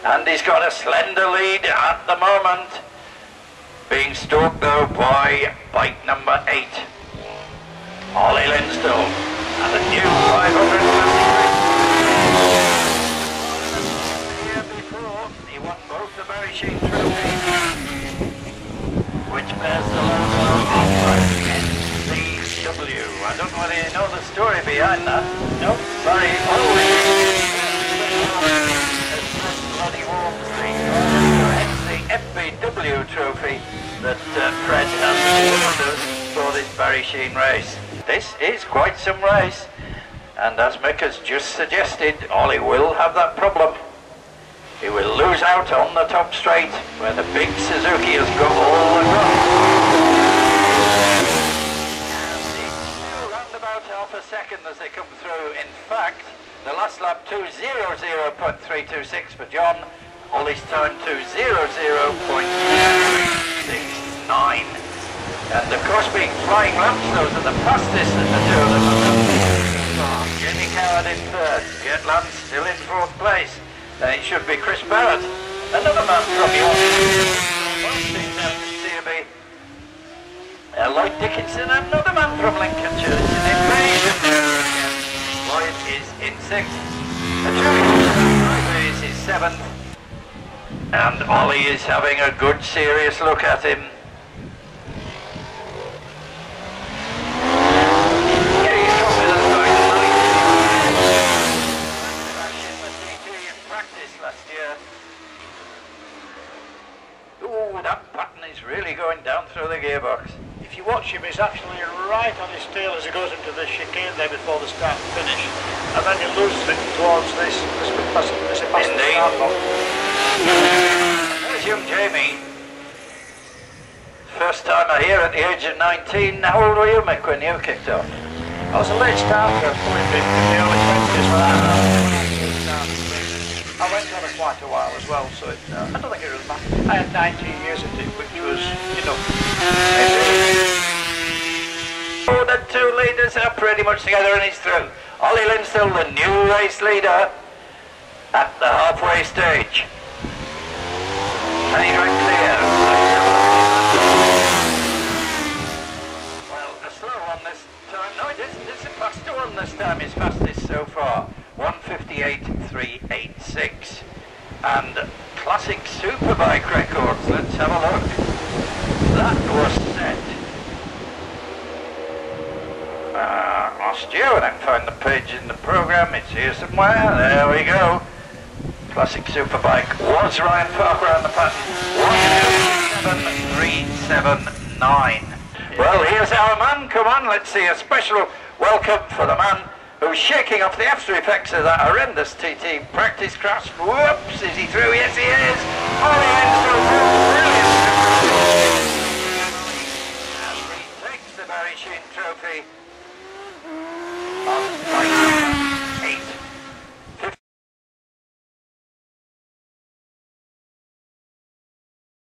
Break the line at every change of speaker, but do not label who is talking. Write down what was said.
And he's got a slender lead at the moment, being stalked though by bike number 8, Ollie Linstall, and a new 500 classic. The year before, he won both the very Sheene trophies, which bears the logo of NCW. I don't know whether you know the story behind that. No, sorry, the FBW trophy that Fred and the owners for this Barry Sheene race. This is quite some race, and as Mick has just suggested, Ollie will have that problem. He will lose out on the top straight where the big Suzuki has got all the ground. And around about half a second as they come through. In fact, the last lap 2:00.326 for John. Ollie's time 2:00.369. And of course, being flying laps, those are the fastest of the two of them. Jenny Coward in third, Getland still in fourth place. Then it should be Chris Barrett, another man from York. Lloyd Dickinson, another man from Lincolnshire. This is invasion. Lloyd is in sixth. Is his seventh. And Ollie is having a good serious look at him. Ooh, that pattern is really going down through the gearbox.
If you watch him, he's actually right on his tail as he goes into the chicane there before the start and finish. And then he loses it towards this past the start box.
There's young Jamie. First timer here at the age of 19. How old were you, Mick, when you kicked off?
I was a late starter, probably in the early 20s when I went on it quite a while as well, so I don't think it really mattered. I had 19 years at it, which was enough.
Oh, the two leaders are pretty much together and he's through. Ollie Linstall, the new race leader, at the halfway stage. And he's right clear. Well, a slow one this time. No, it isn't. It's a faster one this time. His fastest so far. 1:58.386. And classic Superbike records. Let's have a look. That was set. Lost you, and I can find the page in the program. It's here somewhere. There we go. Classic Superbike was Ryan Parker on the pattern. 1:07.379. Well, here's our man. Come on, let's see a special welcome for the man who's shaking off the after effects of that horrendous TT practice crash. Whoops, is he through? Yes, he is. Ollie Linstall, brilliant.